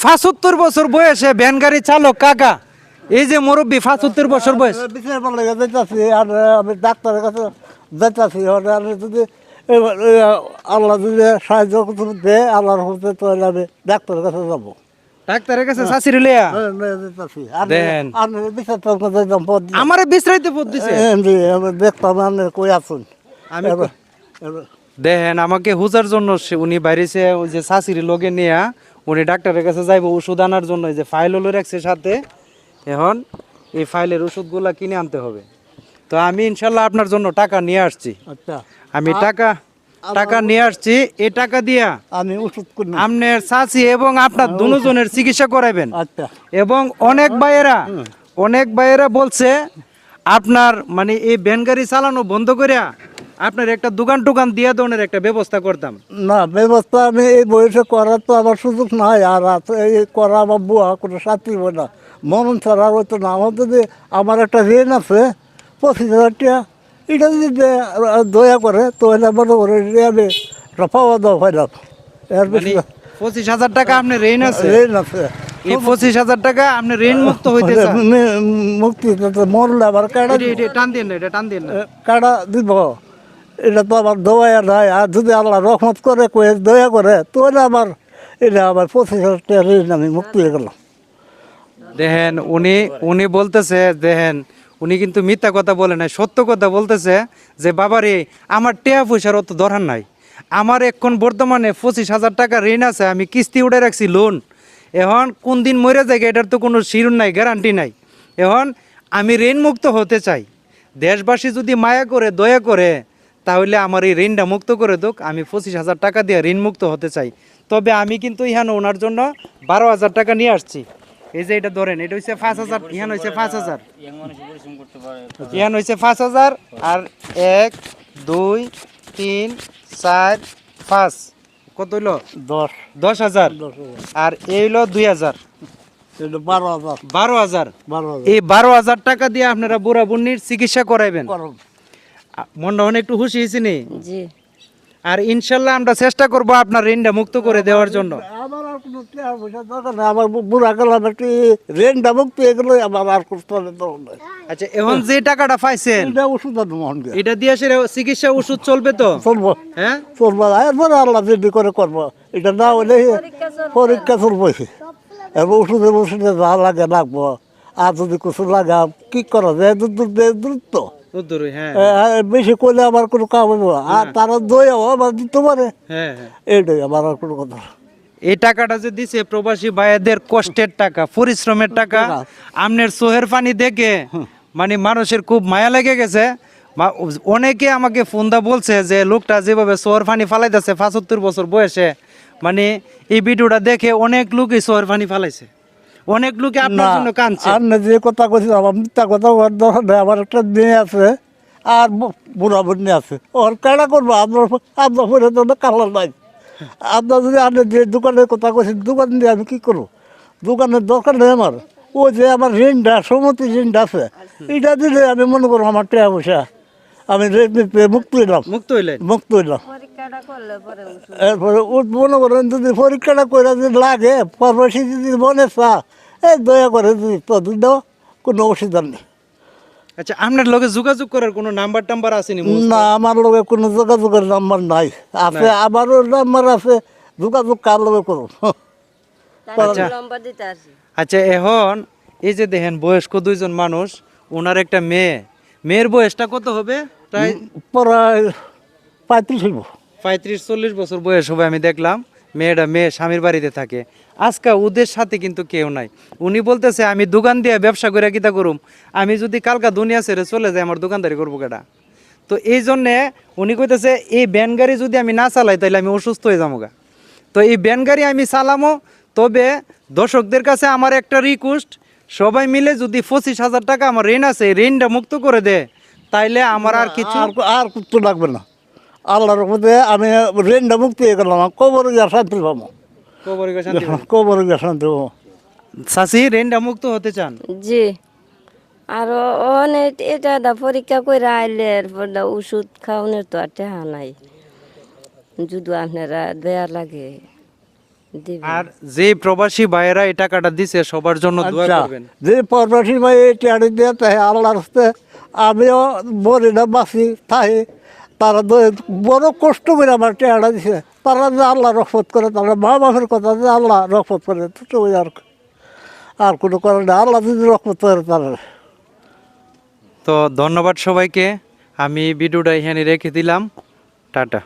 ৭৫ বছর বয়সে ভ্যান গাড়ি চালক কাকা, এই যে মুরব্বী ৭৫ বছর বয়স, বিচার পাল্লা যাইতাছি আর আমি ডাক্তারের কাছে যাইতাছি। আর যদি আল্লাহ যদি সাহায্য দেয় আল্লাহর হতে তাহলে আমি ডাক্তারের কাছে যাবো। ডাক্তারের কাছে শাশির লিয়া দেন আমারে বিশ্রাইতে পথ দিছে। আমি দেখতাম আপনি কই আছেন। আমি দেখেন আমাকে হুজার জন্য উনি বাইরেছে, ওই যে শাশির লগে নিয়া উনি ডাক্তারের কাছে যাইব ওষুধ আনার জন্য। এই যে ফাইল হলো রাখছে সাথে, এখন এই ফাইলের ওষুধগুলা কিনে আনতে হবে। তো আমি ইনশাল্লাহ আপনার জন্য টাকা নিয়ে আসছি। আচ্ছা, আমি টাকা নিয়ে আসছি। এই টাকা দিয়া আমি ওষুধ কিনব, আপনার চাচি এবং আপনার দুজনের চিকিৎসা করাইবেন। আচ্ছা। এবং অনেক ভাইয়েরা বলছে আপনার মানে এই ভ্যান গাড়ি চালানো বন্ধ করিয়া আপনার একটা দোকান টোকান দিয়ে দেওয়ার একটা ব্যবস্থা করতাম। না, ব্যবস্থা আমি এই বয়সে করার তো আমার সুযোগ নাই। আর এই করা আমার বুয়া কোনো সাথী না, মরণ ছাড়া হয়তো না। আমার যদি আমার একটা ঋণ আছে 25,000 টাকা, এটা যদি দয়া করে তাহলে মনে করে আমি একটা পাওয়া দাওয়া পাইলাম। এর বেশি 25,000 টাকা আপনার ঋণ আছে? ঋণ আছে। এই 25,000 টাকা আপনি ঋণ মুক্ত হইতে চান? মুক্তি মরলে আবার কাটা টান দিন না, এটা টান দিন না, কাটা দিব। এটা তো আমার দয়া নাই। আর যদি আল্লাহ রহমত করে কয়ে দয়া করে তাহলে আমার এটা আবার 25,000 টাকা ঋণ আমি মুক্তি হয়ে গেলাম। দেখেন উনি বলতেছে, দেখেন উনি কিন্তু মিথ্যা কথা বলে নাই, সত্য কথা বলতেছে যে বাবারে আমার টেয়া পয়সার অত দরকার নাই, আমার এখন বর্তমানে 25,000 টাকা ঋণ আছে, আমি কিস্তি উঠে রাখছি লোন। এখন কোন দিন মরে যায় এটার তো কোনো শিরুন নাই, গ্যারান্টি নাই। এখন আমি ঋণ মুক্ত হতে চাই। দেশবাসী যদি মায়া করে দয়া করে তাহলে আমার এই ঋণটা মুক্ত করে দোক। আমি 25,000 টাকা দিয়ে ঋণ মুক্ত হতে চাই। তবে আমি কিন্তু ইহান ওনার জন্য 12,000 টাকা নিয়ে আসছি। এই যে এটা ধরেন, এটা হচ্ছে 5,000, ইহান হচ্ছে 5,000, ইহান হচ্ছে 5,000, আর 1 2 3 4 5 কত হইলো? 10,000। আর এই হলো 2,000, 12,000। এই 12,000 টাকা দিয়ে আপনারা বুড়া বুন্নির চিকিৎসা করাইবেন। মনটা অনেক একটু খুশি হয়েছি নি? জি। আর ইনশাল্লাহ আমরা চেষ্টা করব আপনার ঋণটা মুক্ত করে দেওয়ার জন্য। আমার আর কোনো টাকা পয়সা দরকার নেই। আমার বুড়া গেলাম একটু ঋণটা মুক্তি হয়ে গেলে আমার আর কোনো দরকার নেই। আচ্ছা, এখন যে টাকাটা পাইছেন এটা ওষুধ আর মন গে এটা দিয়ে সেটা চিকিৎসা ওষুধ চলবে তো? চলবো, হ্যাঁ চলবো। এরপরে আল্লাহ যদি করে করবো। এটা না হলে পরীক্ষা চলবো। এবার ওষুধে যা লাগে লাগবো। আর যদি কিছু লাগা কি করা যায় দ্রুত বেশি করলে আমার কোনো কাম হইব। আর তারা দয়া আমার দিতে পারে, এইটাই আমার আর কোনো কথা। এই টাকাটা যে দিছে প্রবাসী ভাইদের কষ্টের টাকা, পরিশ্রমের টাকা, আমনের চোহের পানি দেখে মানে মানুষের খুব মায়া লেগে গেছে। অনেকে আমাকে ফোন দা বলছে যে লোকটা যেভাবে চোহের পানি ফালাইতেছে 75 বছর বয়সে, মানে এই ভিডিওটা দেখে অনেক লোকই চোহের পানি ফালাইছে, অনেক লোকে আপনার জন্য কাঁদছে। আপনি যে কথা কইছেন আমার মিথ্যা কথা দরকার নেই। আমার একটা মেয়ে আছে আর বুড়া বুড়ি আছে, ওর কেনা করবো। আপনার ফোনে তো কালার নাই। আপনার যদি আপনি যে দোকানের কথা কইছেন, দোকান দিয়ে আমি কি করবো? দোকানের দরকার নেই আমার। ও যে আমার ঋণটা সমতি ঋণটা আছে, এটা দিলে আমি মনে করবো আমার টাকা পয়সা আমি মুক্ত হইলাম। এরপরে মনে করেন যদি পরীক্ষাটা করে যদি লাগে পরবাসী যদি মনে চা দয়া করে যদি তদুর দাও, কোনো অসুবিধা নেই। আচ্ছা, আপনার লগে যোগাযোগ করার কোনো নাম্বার টাম্বার আসেনি? না, আমার লগে কোনো যোগাযোগের নাম্বার নাই। আছে আমারও নাম্বার আছে, যোগাযোগ কার লগে করুন। আচ্ছা, এখন এই যে দেখেন বয়স্ক দুইজন মানুষ, ওনার একটা মেয়ের বয়সটা কত হবে? প্রায় 35 হইব, 35-40 বছর বয়স হবে। আমি দেখলাম মেয়ে স্বামীর বাড়িতে থাকে। আজকে ওদের সাথে কিন্তু কেউ নাই। উনি বলতেছে আমি দোকান দিয়ে ব্যবসা করে কিতা করুম, আমি যদি কালকা দুনিয়া ছেড়ে চলে যাই আমার দোকানদারি করবো কেটা? তো এই জন্যে উনি কইতেছে এই ভ্যান গাড়ি যদি আমি না চালাই তাহলে আমি অসুস্থ হয়ে যাবো গা। তো এই ভ্যান গাড়ি আমি চালামো। তবে দর্শকদের কাছে আমার একটা রিকোয়েস্ট, সবাই মিলে যদি 25,000 টাকা আমার ঋণ আছে, ঋণটা মুক্ত করে দে, তাইলে আমার আর কিছু লাগবে না। আল্লাহর মধ্যে আমি ঋণটা মুক্তি হয়ে গেলাম, কবরে গিয়ে শান্তি পাবো। কবরে গিয়ে শান্তি পাবো। চাচি ঋণটা মুক্ত হতে চান? জি। আর অনেক এটা পরীক্ষা করে আইলে এরপর ওষুধ খাওয়ানোর তো আর টেহা নাই। যদি আপনারা দেয়া লাগে দিবে। আর যে প্রবাসী ভাইয়েরা এই টাকাটা দিছে সবার জন্য দোয়া আচ্ছা করবেন। যে পরবাসী ভাই এই টিয়াড়ি দিয়ে তাই আল্লাহর হস্তে আমিও মরি না বাঁচি তাই তারা বড় কষ্ট করে আমার টিয়াড়া দিছে, তারা যে আল্লাহ রহমত করে, তারা মা বাপের কথা যে আল্লাহ রহমত করে, তো ওই আর কোনো করে না, আল্লাহ যদি রহমত করে তারা। তো ধন্যবাদ সবাইকে, আমি ভিডিওটা এখানে রেখে দিলাম, টাটা।